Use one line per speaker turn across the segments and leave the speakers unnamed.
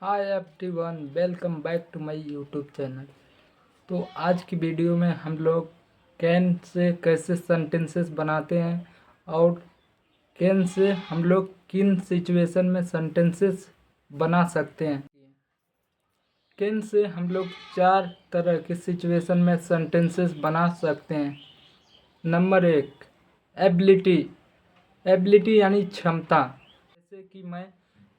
Hi everyone, welcome back to my YouTube channel. तो आज की वीडियो में हम लोग कैन से कैसे सेंटेंसेस बनाते हैं और कैन से हम लोग किन सिचुएशन में सेंटेंसेस बना सकते हैं। कैन से हम लोग 4 तरह की सिचुएशन में सेंटेंसेस बना सकते हैं। Number 1, ability. एबिलिटी यानी क्षमता। जैसे कि मैं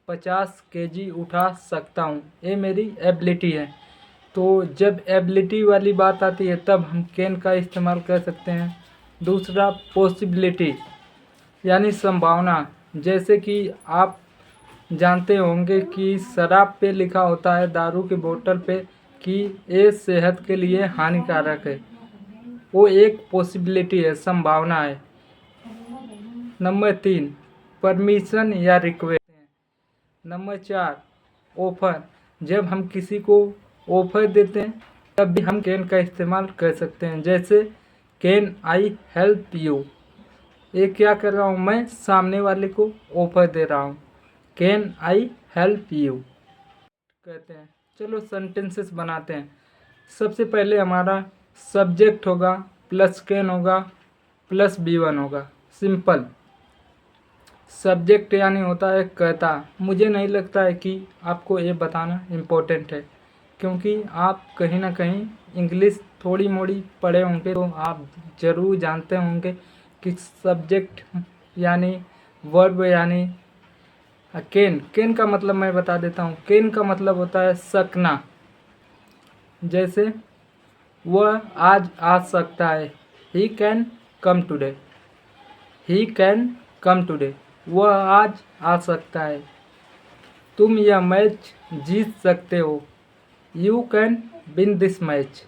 50 केजी उठा सकता हूँ, ये मेरी एबिलिटी है। तो जब एबिलिटी वाली बात आती है तब हम कैन का इस्तेमाल कर सकते हैं। दूसरा, पॉसिबिलिटी यानी संभावना। जैसे कि आप जानते होंगे कि शराब पे लिखा होता है, दारू की बोतल पे, कि ये सेहत के लिए हानिकारक है। वो एक पॉसिबिलिटी है, संभावना है। नंबर 3, परमिशन या रिक्वेस्ट। Number 4, offer. जब हम किसी को ऑफ़र देते हैं तब भी हम कैन का इस्तेमाल कर सकते हैं। जैसे कैन आई हेल्प यू, ये क्या कर रहा हूँ, मैं सामने वाले को ऑफ़र दे रहा हूँ। कैन आई हेल्प यू कहते हैं। चलो सेंटेंसेस बनाते हैं। सबसे पहले हमारा सब्जेक्ट होगा प्लस कैन होगा प्लस B1 होगा। सिंपल। सब्जेक्ट यानी होता है कहता। मुझे नहीं लगता है कि आपको ये बताना इम्पोर्टेंट है, क्योंकि आप कहीं ना कहीं इंग्लिश थोड़ी मोड़ी पढ़े होंगे, तो आप ज़रूर जानते होंगे कि सब्जेक्ट यानी वर्ब यानी कैन। कैन का मतलब मैं बता देता हूँ। कैन का मतलब होता है सकना। जैसे वह आज आ सकता है, he can come today. He can come today, वह आज आ सकता है। तुम यह मैच जीत सकते हो, you can win this match.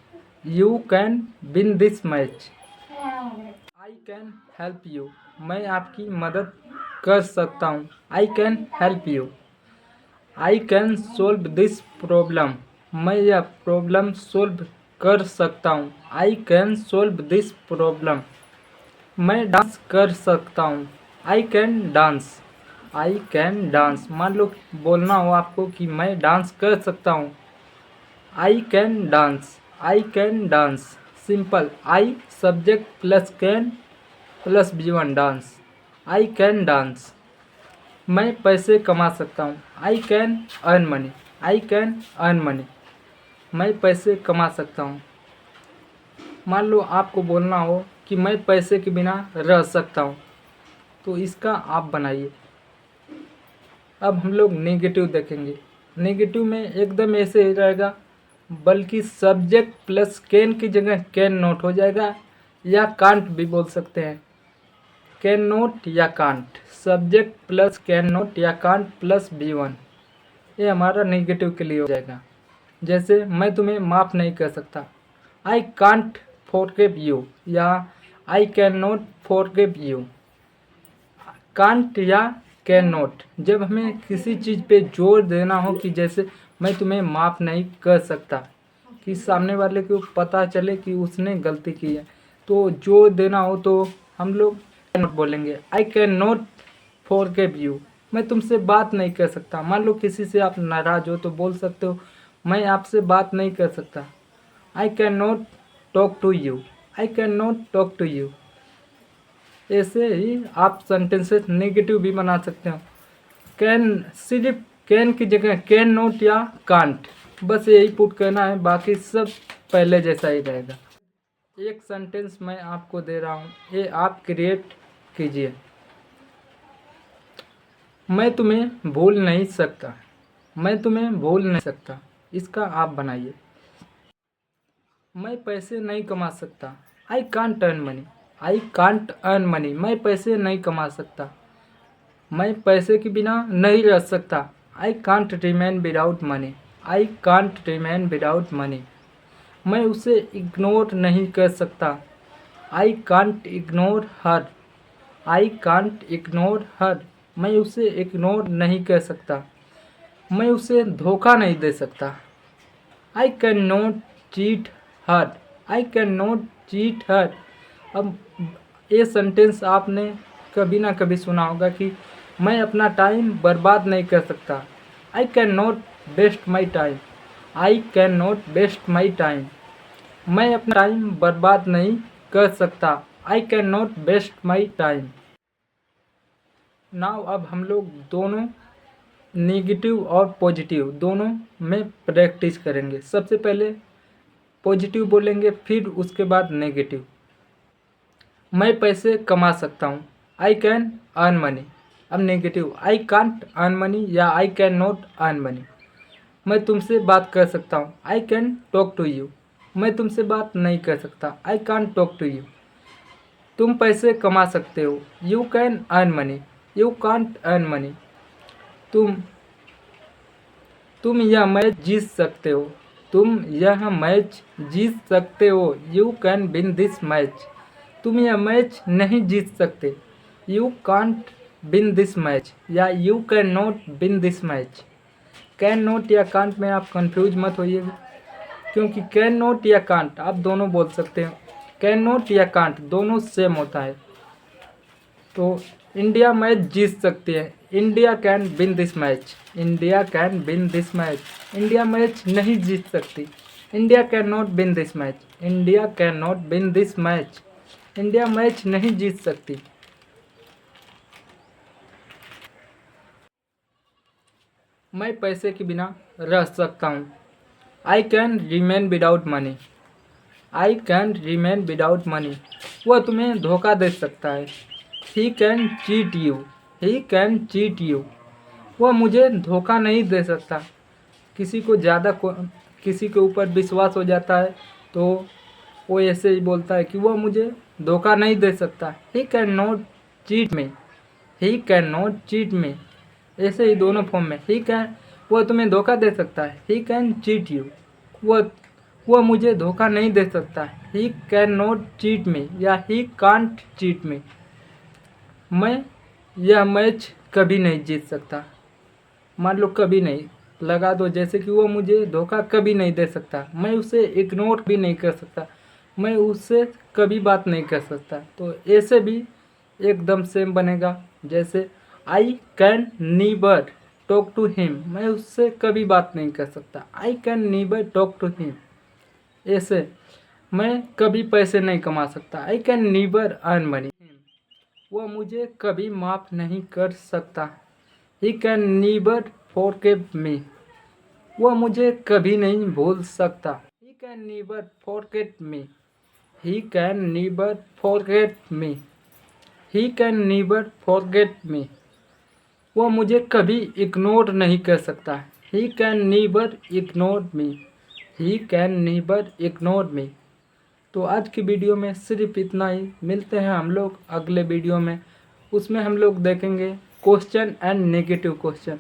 You can win this match. I can help you, मैं आपकी मदद कर सकता हूँ। I can help you. I can solve this problem, मैं यह प्रॉब्लम सोल्व कर सकता हूँ। I can solve this problem. मैं डांस कर सकता हूँ, I can dance. I can dance. मान लो बोलना हो आपको कि मैं डांस कर सकता हूँ, I can dance. I can dance. Simple. I subject plus can plus B1 dance. I can dance. मैं पैसे कमा सकता हूँ, I can earn money. I can earn money. मैं पैसे कमा सकता हूँ। मान लो आपको बोलना हो कि मैं पैसे के बिना रह सकता हूँ, तो इसका आप बनाइए। अब हम लोग नेगेटिव देखेंगे। नेगेटिव में एकदम ऐसे ही रहेगा, बल्कि सब्जेक्ट प्लस कैन की जगह कैन नॉट हो जाएगा, या कांट भी बोल सकते हैं। कैन नॉट या can't. Subject plus can not या कांट प्लस B1, ये हमारा नेगेटिव के लिए हो जाएगा। जैसे मैं तुम्हें माफ़ नहीं कर सकता, आई कांट फॉरगिव यू, या I can not forgive you. Can't या कैन नॉट, जब हमें किसी चीज़ पे जोर देना हो, कि जैसे मैं तुम्हें माफ़ नहीं कर सकता, कि सामने वाले को पता चले कि उसने गलती की है, तो जोर देना हो तो हम लोग कैन नॉट बोलेंगे। आई कैन नॉट फॉरगिव यू, मैं तुमसे बात नहीं कर सकता। मान लो किसी से आप नाराज़ हो तो बोल सकते हो, मैं आपसे बात नहीं कर सकता, I can not talk to you. I can not talk to you. ऐसे ही आप सेंटेंसेस नेगेटिव भी बना सकते हो। कैन, सिर्फ कैन की जगह कैन नॉट या कांट, बस यही पुट करना है, बाकी सब पहले जैसा ही रहेगा। एक सेंटेंस मैं आपको दे रहा हूँ, ये आप क्रिएट कीजिए। मैं तुम्हें भूल नहीं सकता। मैं तुम्हें भूल नहीं सकता, इसका आप बनाइए। मैं पैसे नहीं कमा सकता, I can't earn money. I can't earn money, मैं पैसे नहीं कमा सकता। मैं पैसे के बिना नहीं रह सकता, I can't remain without money. I can't remain without money. मैं उसे इग्नोर नहीं कर सकता, I can't ignore her. I can't ignore her, मैं उसे इग्नोर नहीं कर सकता। मैं उसे धोखा नहीं दे सकता, I can not cheat her. I can not cheat her. अब ये सेंटेंस आपने कभी ना कभी सुना होगा कि मैं अपना टाइम बर्बाद नहीं कर सकता, I can not waste my time. I can not waste my time. मैं अपना टाइम बर्बाद नहीं कर सकता। I can not waste my time. Now अब हम लोग दोनों नेगेटिव और पॉजिटिव दोनों में प्रैक्टिस करेंगे। सबसे पहले पॉजिटिव बोलेंगे, फिर उसके बाद नेगेटिव। मैं पैसे कमा सकता हूँ। I can earn money. अब negative, I can't earn money या I can not earn money. मैं तुमसे बात कर सकता हूँ। I can talk to you. मैं तुमसे बात नहीं कर सकता। I can't talk to you. तुम पैसे कमा सकते हो। You can earn money. You can't earn money. तुम यह मैच जीत सकते हो। तुम यह मैच जीत सकते हो। You can win this match. तुम यह मैच नहीं जीत सकते। You can't win this match या you can not win this match. Can not या कांट में आप कंफ्यूज मत होइएगा, क्योंकि कैन नॉट या कांट आप दोनों बोल सकते हो। कैन नॉट या कांट दोनों सेम होता है। तो इंडिया मैच जीत सकती है। India can win this match. India can win this match. India match नहीं जीत सकती। India can not win this match. India can not win this match. India match नहीं जीत सकती। मैं पैसे के बिना रह सकता हूँ। I can remain without money. I can remain without money. वह तुम्हें धोखा दे सकता है। He can cheat you. He can cheat you. वह मुझे धोखा नहीं दे सकता। किसी को किसी के ऊपर विश्वास हो जाता है तो वो ऐसे ही बोलता है कि वह मुझे धोखा नहीं दे सकता। He can not cheat me. He can not cheat मी। ऐसे ही दोनों फॉर्म में वह तुम्हें धोखा दे सकता है। He can cheat you. वह मुझे धोखा नहीं दे सकता। ही कैन नॉट चीट मी या ही कांट चीट मी। मैं यह मैच कभी नहीं जीत सकता। मान लो कभी नहीं लगा दो, जैसे कि वो मुझे धोखा कभी नहीं दे सकता। मैं उसे इग्नोर भी नहीं कर सकता। मैं उससे कभी बात नहीं कर सकता। तो ऐसे भी एकदम सेम बनेगा। जैसे I can never talk to him. मैं उससे कभी बात नहीं कर सकता। I can never talk to him. ऐसे मैं कभी पैसे नहीं कमा सकता। I can never earn money. वह मुझे कभी माफ़ नहीं कर सकता। He can never forgive me. वह मुझे कभी नहीं भूल सकता। He can never forget me. He can never forget me. He can never forget me. वह मुझे कभी इग्नोर नहीं कर सकता। He can never ignore me. He can never ignore me. तो आज की वीडियो में सिर्फ इतना ही। मिलते हैं हम लोग अगले वीडियो में। उसमें हम लोग देखेंगे क्वेश्चन एंड नेगेटिव क्वेश्चन।